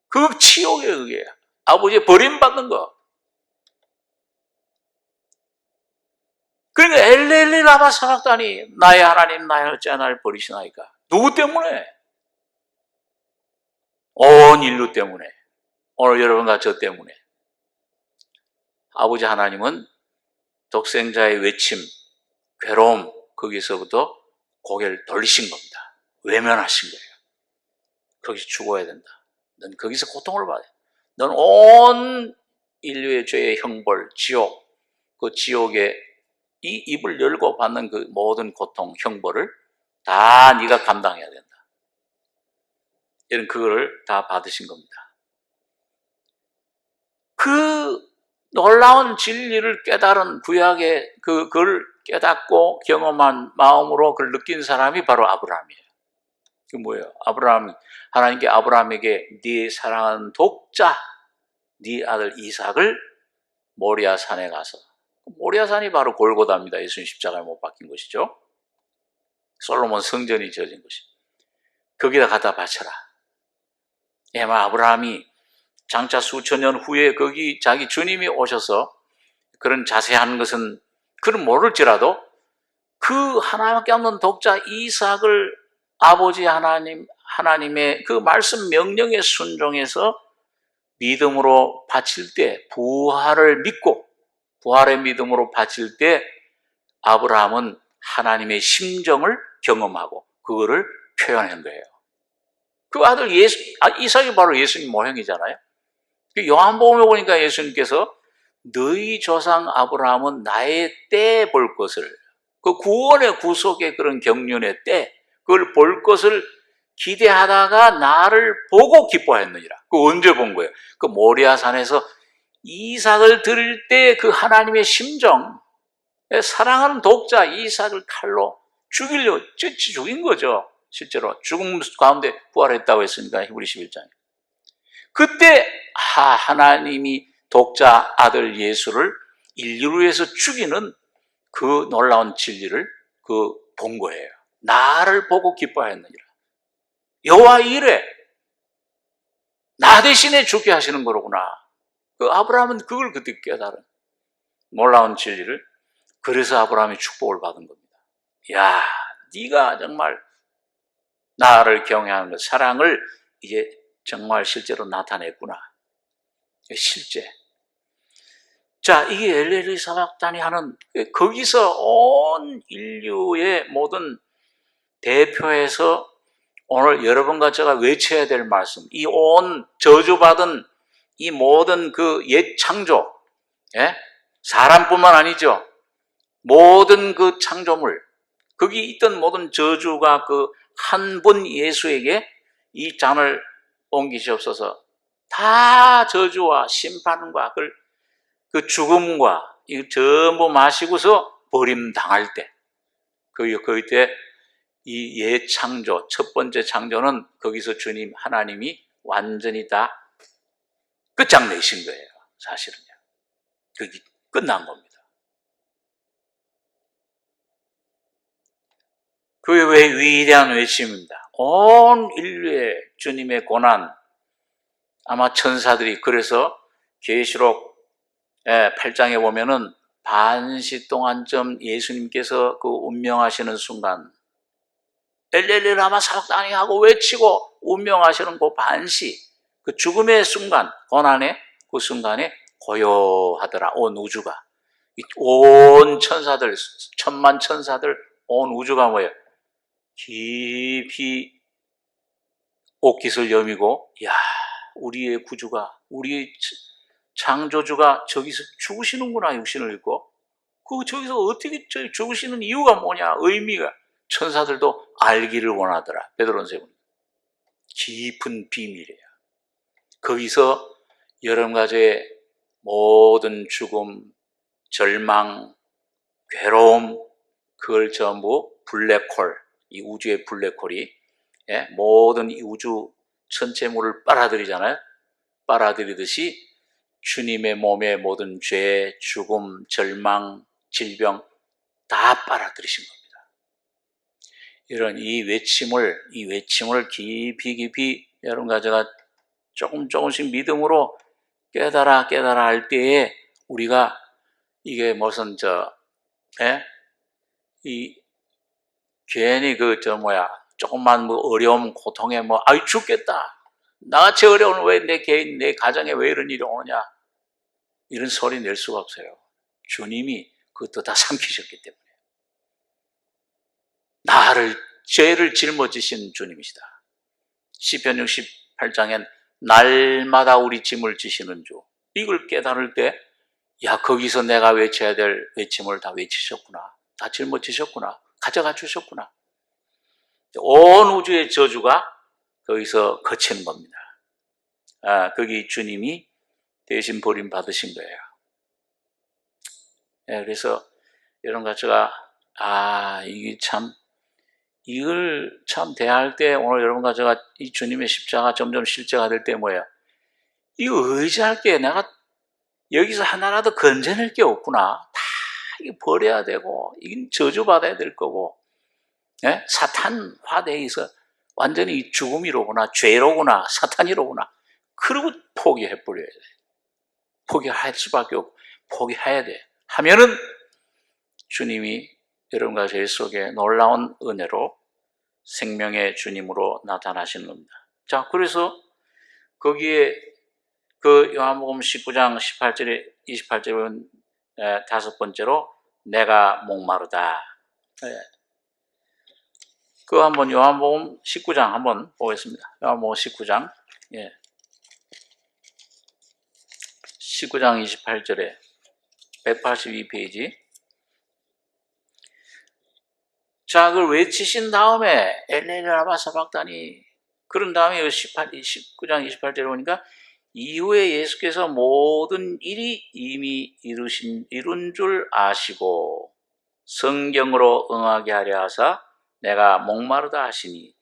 그 치욕의 그게 아버지의 버림받는 거. 그러니까 엘레엘리 라마 사박다니 나의 하나님 나의 어찌하여 나를 버리시나이까. 누구 때문에? 온 인류 때문에. 오늘 여러분과 저 때문에. 아버지 하나님은 독생자의 외침, 괴로움 거기서부터 고개를 돌리신 겁니다. 외면하신 거예요. 거기서 죽어야 된다. 넌 거기서 고통을 받아. 넌 온 인류의 죄의 형벌, 지옥, 그 지옥의 이 입을 열고 받는 그 모든 고통, 형벌을 다 네가 감당해야 된다. 이런 그거를 다 받으신 겁니다. 그 놀라운 진리를 깨달은 구약의 그걸 깨닫고 경험한 마음으로 그걸 느낀 사람이 바로 아브라함이에요. 그 뭐예요? 하나님께 아브라함에게 네 사랑하는 독자, 네 아들 이삭을 모리아 산에 가서, 모리아 산이 바로 골고다입니다. 예수님 십자가에 못 박힌 것이죠. 솔로몬 성전이 지어진 것이. 거기다 갖다 바쳐라. 아브라함이 장차 수천 년 후에 거기 자기 주님이 오셔서 그런 자세한 것은 그는 모를지라도 그 하나밖에 없는 독자 이삭을 아버지 하나님의 그 말씀 명령에 순종해서 믿음으로 바칠 때, 부활의 믿음으로 바칠 때 아브라함은 하나님의 심정을 경험하고 그거를 표현한 거예요. 그 아들 이삭이 바로 예수님 모형이잖아요. 요한복음에 보니까 예수님께서 너희 조상 아브라함은 나의 때 볼 것을, 그 구원의 구속의 그런 경륜의 때, 그걸 볼 것을 기대하다가 나를 보고 기뻐했느니라. 그 언제 본 거예요? 그 모리아산에서 이삭을 드릴 때 그 하나님의 심정, 사랑하는 독자 이삭을 칼로 죽인 거죠. 실제로 죽음 가운데 부활했다고 했으니까 히브리 11장에. 그때 하나님이 독자 아들 예수를 인류를 위해서 죽이는 그 놀라운 진리를 본 거예요. 나를 보고 기뻐하였느니라. 여호와 이래 나 대신에 죽게 하시는 거로구나. 그 아브라함은 그걸 그때 깨달은 놀라운 진리를, 그래서 아브라함이 축복을 받은 겁니다. 야, 네가 정말 나를 경외하는 것, 사랑을 이제 정말 실제로 나타냈구나. 실제. 자, 이게 엘레리 사박단이 하는, 거기서 온 인류의 모든 대표에서 오늘 여러분과 제가 외쳐야 될 말씀, 이 온 저주받은 이 모든 그 옛 창조, 사람뿐만 아니죠. 모든 그 창조물, 거기 있던 모든 저주가 그 한 분 예수에게 이 잔을 옮기시옵소서. 다 저주와 심판과 그 죽음과 이 전부 마시고서 버림당할 때, 그때 이 예창조, 첫 번째 창조는 거기서 주님 하나님이 완전히 다 끝장내신 거예요. 사실은요. 그게 끝난 겁니다. 그게 왜 위대한 외침입니다. 온 인류의 주님의 고난, 아마 천사들이, 그래서 계시록 8장에 보면은 반시 동안쯤 예수님께서 그 운명하시는 순간, 엘렐리 라마 사박다니 하고 외치고 운명하시는 그 반시, 그 죽음의 순간, 고난의 그 순간에 고요하더라. 온 우주가, 온 천사들, 천만 천사들, 온 우주가 뭐예요? 깊이 옷깃을 여미고, 야, 우리의 구주가, 우리의 창조주가 저기서 죽으시는구나. 육신을 입고 저기서 어떻게 죽으시는 이유가 뭐냐, 의미가 천사들도 알기를 원하더라. 베드로전서에 보면 깊은 비밀이에요. 거기서 여러 가지의 모든 죽음, 절망, 괴로움, 그걸 전부 블랙홀, 이 우주의 블랙홀이 모든 이 우주 전체물을 빨아들이잖아요. 빨아들이듯이 주님의 몸의 모든 죄, 죽음, 절망, 질병 다 빨아들이신 겁니다. 이런 이 외침을 깊이 여러분과 제가 조금씩 믿음으로 깨달아 할 때에 우리가 이게 무슨 괜히 조금만 어려움, 고통에 아이 죽겠다. 나같이 어려운 왜 내 개인, 내 가정에 왜 이런 일이 오느냐. 이런 소리 낼 수가 없어요. 주님이 그것도 다 삼키셨기 때문에. 죄를 짊어지신 주님이시다. 시편 68장엔 날마다 우리 짐을 지시는 주. 이걸 깨달을 때, 야, 거기서 내가 외쳐야 될 외침을 다 외치셨구나. 다 짊어지셨구나. 가져가 주셨구나. 온 우주의 저주가 거기서 거치는 겁니다. 거기 주님이 대신 버림받으신 거예요. 그래서 여러분과 제가, 이걸 참 대할 때 오늘 여러분과 제가 이 주님의 십자가 점점 실제가 될 때 뭐예요? 이거 의지할 게 내가 여기서 하나라도 건져낼 게 없구나. 다 이거 버려야 되고, 이건 저주받아야 될 거고, 사탄화되어 있어. 완전히 죽음이로구나, 죄로구나, 사탄이로구나. 그러고 포기해버려야 돼. 포기할 수밖에 없고, 포기해야 돼. 하면은 주님이 여러분과 제 속에 놀라운 은혜로 생명의 주님으로 나타나시는 겁니다. 자, 그래서 거기에 그 요한복음 19장 18절에 28절에 보면 다섯 번째로 내가 목마르다. 그 한번 요한복음 19장 한번 보겠습니다. 요한복음 19장 19장 28절에 182페이지. 자, 그걸 외치신 다음에 엘레라바 사박다니, 그런 다음에 19장 28절에 보니까 이후에 예수께서 모든 일이 이미 이룬 줄 아시고 성경으로 응하게 하려 하사 내가 목마르다 하시니,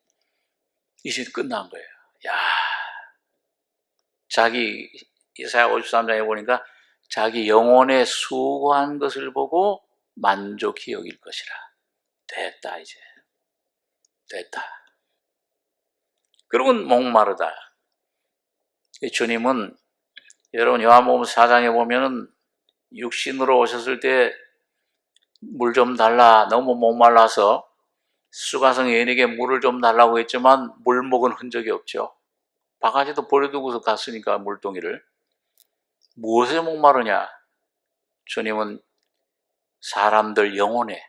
이제 끝난 거예요. 야, 자기 이사야 53장에 보니까 자기 영혼에 수고한 것을 보고 만족히 여길 것이라. 됐다, 이제. 됐다. 그러면 목마르다. 주님은 여러분 요한복음 4장에 보면은 육신으로 오셨을 때 물 좀 달라, 너무 목말라서 수가성 여인에게 물을 좀 달라고 했지만 물 먹은 흔적이 없죠. 바가지도 버려두고서 갔으니까 물동이를. 무엇에 목마르냐? 주님은 사람들 영혼에,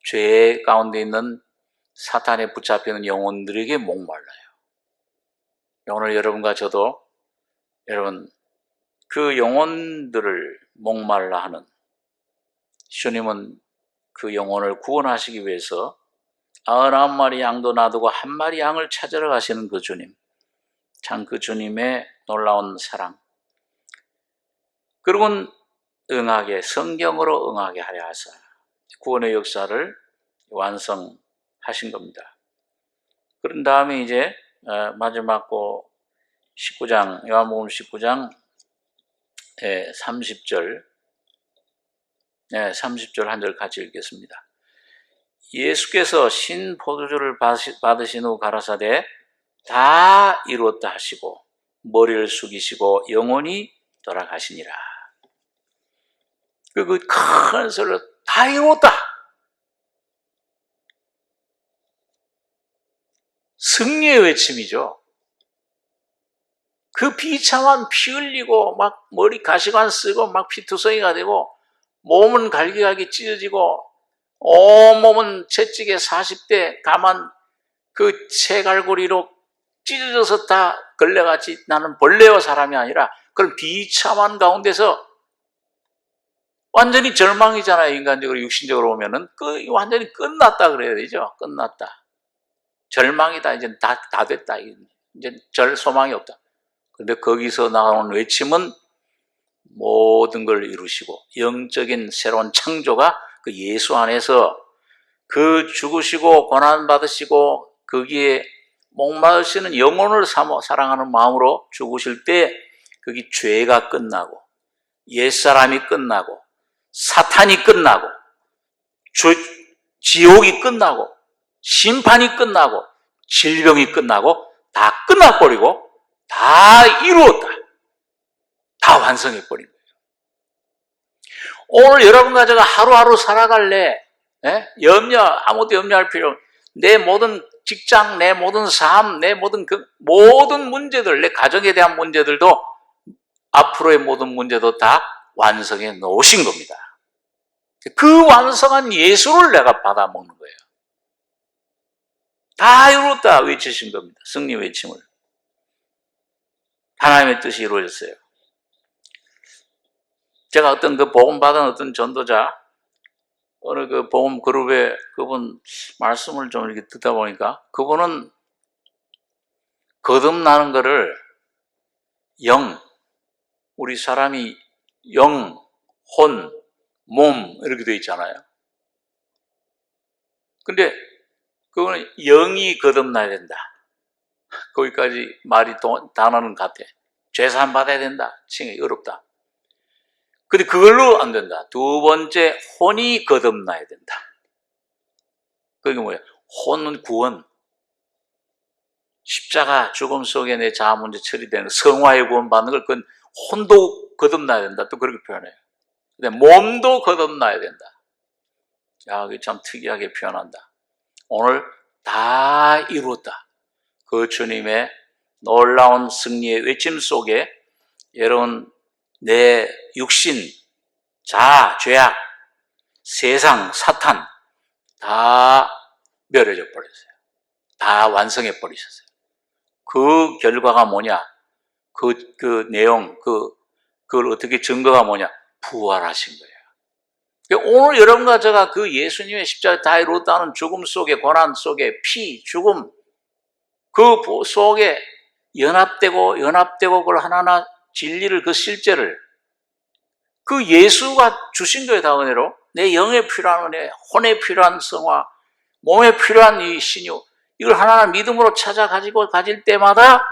죄 가운데 있는 사탄에 붙잡히는 영혼들에게 목말라요. 오늘 여러분과 저도 여러분 그 영혼들을 목말라 하는, 주님은 그 영혼을 구원하시기 위해서 99마리 양도 놔두고 한 마리 양을 찾으러 가시는 그 주님, 참 그 주님의 놀라운 사랑. 그리고는 성경으로 응하게 하려 하사 구원의 역사를 완성하신 겁니다. 그런 다음에 이제 마지막 19장, 요한복음 19장 30절, 30절 한 절 같이 읽겠습니다. 예수께서 신 포도주를 받으신 후 가라사대 다 이루었다 하시고 머리를 숙이시고 영원히 돌아가시니라. 그 큰 소리로 다 이루었다. 승리의 외침이죠. 그 비참한 피 흘리고 막 머리 가시관 쓰고 막 피투성이가 되고 몸은 갈기갈기 찢어지고 온몸은 채찍에 40대 감한 그 채갈고리로 찢어져서 다 걸레같이 나는 벌레와 사람이 아니라 그런 비참한 가운데서 완전히 절망이잖아요. 인간적으로 육신적으로 보면은 완전히 끝났다 그래야 되죠. 끝났다. 절망이다. 이제 다 됐다. 이제 소망이 없다. 근데 거기서 나오는 외침은 모든 걸 이루시고 영적인 새로운 창조가 그 예수 안에서 그 죽으시고 고난받으시고 거기에 목마르시는 영혼을 사랑하는 마음으로 죽으실 때 거기 죄가 끝나고 옛사람이 끝나고 사탄이 끝나고 지옥이 끝나고 심판이 끝나고 질병이 끝나고 다 끝나버리고 다 이루었다. 다 완성해버린 거예요. 오늘 여러분과 제가 하루하루 살아갈래, 아무것도 염려할 필요 없고, 내 모든 직장, 내 모든 삶, 내 모든 모든 문제들, 내 가정에 대한 문제들도 앞으로의 모든 문제도 다 완성해 놓으신 겁니다. 그 완성한 예수를 내가 받아먹는 거예요. 다 이루었다 외치신 겁니다. 승리 외침을. 하나님의 뜻이 이루어졌어요. 제가 어떤 그 복음받은 어떤 전도자, 어느 그 복음 그룹에 그분 말씀을 좀 이렇게 듣다 보니까 그분은 거듭나는 거를 우리 사람이 영, 혼, 몸 이렇게 되어 있잖아요. 근데 그거는 영이 거듭나야 된다. 거기까지 단어는 같아. 죄사함 받아야 된다. 칭이 어렵다. 근데 그걸로 안 된다. 두 번째, 혼이 거듭나야 된다. 그게 뭐야? 혼은 구원. 십자가 죽음 속에 내 자아 문제 처리되는 성화의 구원 받는 걸 그건 혼도 거듭나야 된다. 또 그렇게 표현해요. 근데 몸도 거듭나야 된다. 야, 이게 참 특이하게 표현한다. 오늘 다 이루었다. 그 주님의 놀라운 승리의 외침 속에 여러분 내 육신, 자아, 죄악, 세상, 사탄 다 멸해져 버렸어요. 다 완성해 버리셨어요. 그 결과가 뭐냐? 그 내용, 그걸 어떻게 증거가 뭐냐? 부활하신 거예요. 오늘 여러분과 제가 그 예수님의 십자가 다 이루었다는 죽음 속에, 고난 속에, 피, 죽음, 그 속에 연합되고 그걸 하나하나 진리를, 그 실제를, 그 예수가 주신 거예요, 다 은혜로. 내 영에 필요한 은혜, 혼에 필요한 성화, 몸에 필요한 이 신유, 이걸 하나하나 믿음으로 가질 때마다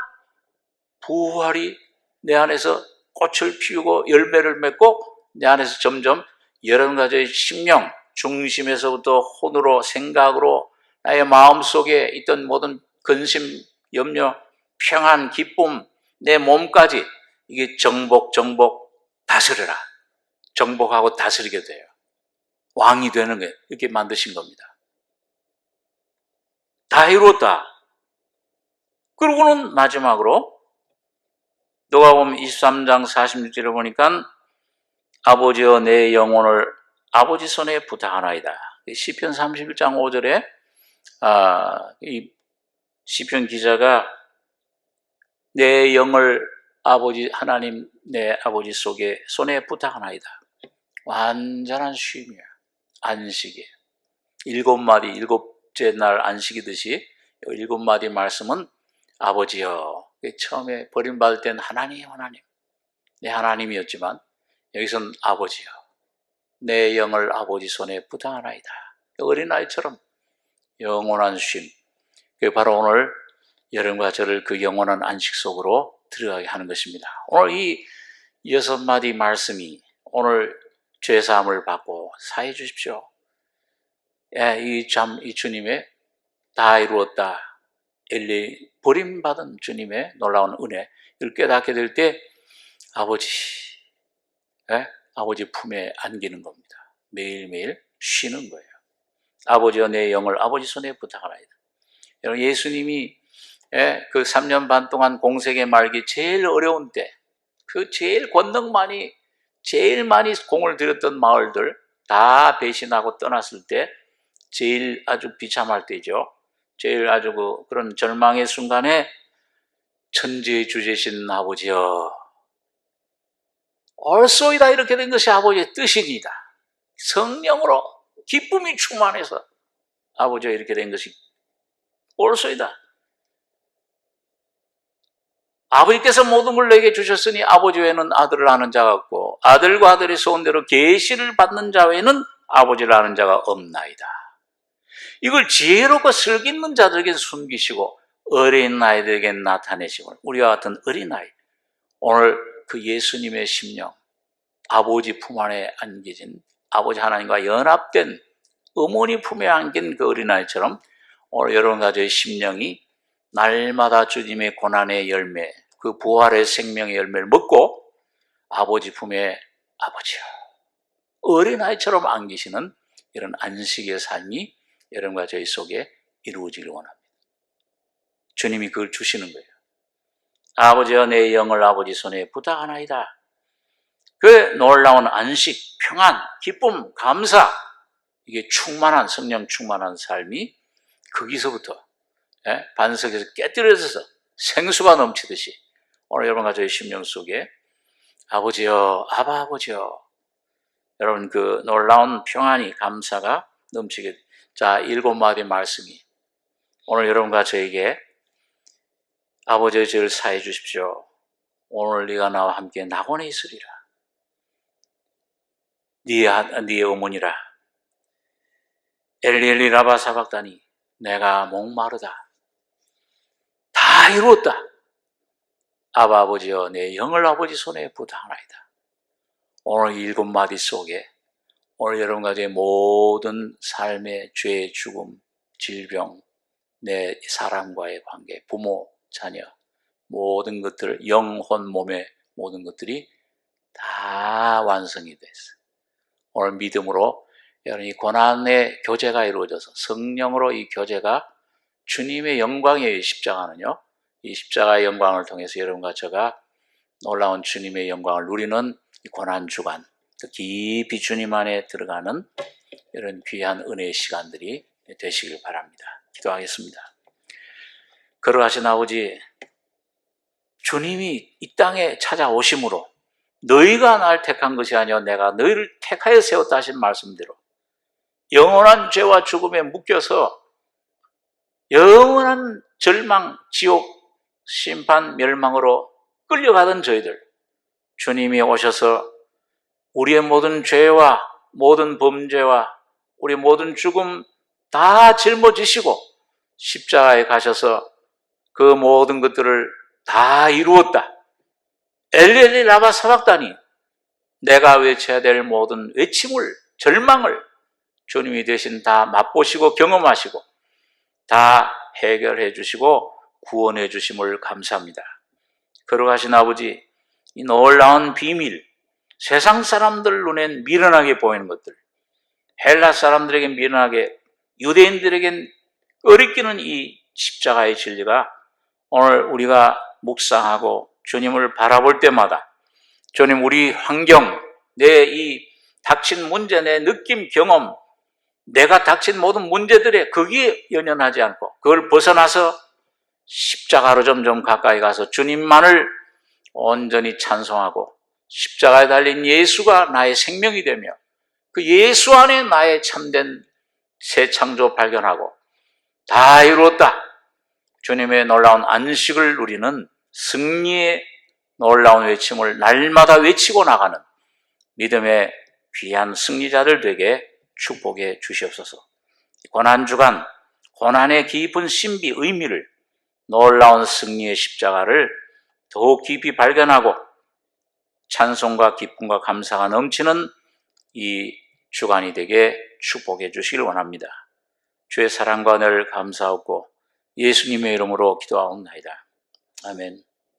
부활이 내 안에서 꽃을 피우고 열매를 맺고 내 안에서 점점 여러 가지의 심령, 중심에서부터 혼으로, 생각으로 나의 마음속에 있던 모든 근심, 염려, 평안, 기쁨, 내 몸까지 이게 정복, 다스려라. 정복하고 다스리게 돼요. 왕이 되는 게 이렇게 만드신 겁니다. 다 이루었다. 그러고는 마지막으로 누가복음 23장 46절을 보니까 아버지여 내 영혼을 아버지 손에 부탁하나이다. 시편 31장 5절에 이 시편 기자가 내 영을 아버지 하나님 내 아버지 손에 부탁하나이다. 완전한 쉼이야. 안식이에요. 7마디, 7째 날 안식이듯이 7마디 말씀은 아버지여. 처음에 버림받을 때는 하나님 내 하나님이었지만 여기서는 아버지여 내 영을 아버지 손에 부탁하나이다. 어린아이처럼 영원한 쉼. 그게 바로 오늘 여러분과 저를 그 영원한 안식 속으로 들어가게 하는 것입니다. 오늘 이 6마디 말씀이 오늘 죄사함을 받고 사해 주십시오. 이 주님의 다 이루었다. 버림받은 주님의 놀라운 은혜, 이걸 깨닫게 될 때 아버지 품에 안기는 겁니다. 매일매일 쉬는 거예요. 아버지여 내 영을 아버지 손에 부탁하나이다. 여러분 예수님이 그 3년 반 동안 공생의 말기 제일 어려운 때, 그 제일 제일 많이 공을 들였던 마을들 다 배신하고 떠났을 때 제일 아주 비참할 때죠. 제일 아주 그런 절망의 순간에 천지의 주제신 아버지여 옳소이다. 이렇게 된 것이 아버지의 뜻이니이다. 성령으로 기쁨이 충만해서 아버지가 이렇게 된 것이 옳소이다. 아버지께서 모든 걸 내게 주셨으니 아버지 외에는 아들을 아는 자가 없고 아들과 아들의 소원대로 계시를 받는 자 외에는 아버지를 아는 자가 없나이다. 이걸 지혜롭고 슬기있는 자들에게 숨기시고 어린 아이들에게 나타내시고 우리와 같은 어린아이, 오늘 그 예수님의 심령, 아버지 품 안에 안겨진 아버지 하나님과 연합된 어머니 품에 안긴 그 어린아이처럼 오늘 여러분 가정의 심령이 날마다 주님의 고난의 열매, 그 부활의 생명의 열매를 먹고 아버지 품에 아버지여 어린아이처럼 안기시는 이런 안식의 삶이 여러분과 저희 속에 이루어지길 원합니다. 주님이 그걸 주시는 거예요. 아버지여 내 영을 아버지 손에 부탁하나이다. 그 놀라운 안식, 평안, 기쁨, 감사, 이게 충만한, 성령 충만한 삶이 거기서부터 반석에서 깨뜨려져서 생수가 넘치듯이 오늘 여러분과 저의 심령 속에 아버지여, 아바 아버지여, 여러분 그 놀라운 평안이, 감사가 넘치게. 자, 7마디 말씀이 오늘 여러분과 저에게 아버지의 죄를 사해 주십시오. 오늘 네가 나와 함께 낙원에 있으리라. 네의 어머니라. 엘리엘리 라바 사박다니, 내가 목마르다. 다 이루었다. 아바 아버지여, 내 영을 아버지 손에 부탁하나이다. 오늘 7마디 속에 오늘 여러분과 제 모든 삶의 죄, 죽음, 질병, 내 사람과의 관계, 부모, 자녀, 모든 것들, 영혼, 몸의 모든 것들이 다 완성이 됐어요. 오늘 믿음으로 여러분 이 고난의 교제가 이루어져서 성령으로 이 교제가 주님의 영광의 십자가는요, 이 십자가의 영광을 통해서 여러분과 제가 놀라운 주님의 영광을 누리는 이 고난주간, 깊이 주님 안에 들어가는 이런 귀한 은혜의 시간들이 되시길 바랍니다. 기도하겠습니다. 거룩하신 아버지, 주님이 이 땅에 찾아오심으로 너희가 날 택한 것이 아니라 내가 너희를 택하여 세웠다 하신 말씀대로 영원한 죄와 죽음에 묶여서 영원한 절망, 지옥, 심판, 멸망으로 끌려가던 저희들, 주님이 오셔서 우리의 모든 죄와 모든 범죄와 우리 모든 죽음 다 짊어지시고 십자가에 가셔서 그 모든 것들을 다 이루었다. 엘리엘리 라바 사박다니, 내가 외쳐야 될 모든 외침을, 절망을 주님이 대신 다 맛보시고 경험하시고 다 해결해 주시고 구원해 주심을 감사합니다. 거룩하신 아버지, 이 놀라운 비밀, 세상 사람들 눈엔 미련하게 보이는 것들, 헬라 사람들에겐 미련하게, 유대인들에겐 꺼리끼는 이 십자가의 진리가 오늘 우리가 묵상하고 주님을 바라볼 때마다, 주님 우리 환경, 내 이 닥친 문제, 내 느낌, 경험, 내가 닥친 모든 문제들에 거기에 연연하지 않고 그걸 벗어나서 십자가로 점점 가까이 가서 주님만을 온전히 찬송하고 십자가에 달린 예수가 나의 생명이 되며 그 예수 안에 나의 참된 새 창조 발견하고 다 이루었다. 주님의 놀라운 안식을 누리는 승리의 놀라운 외침을 날마다 외치고 나가는 믿음의 귀한 승리자들 되게 축복해 주시옵소서. 고난주간, 고난의 깊은 신비, 의미를, 놀라운 승리의 십자가를 더욱 깊이 발견하고 찬송과 기쁨과 감사가 넘치는 이 주간이 되게 축복해 주시길 원합니다. 주의 사랑과 늘 감사하고 예수님의 이름으로 기도하옵나이다. 아멘.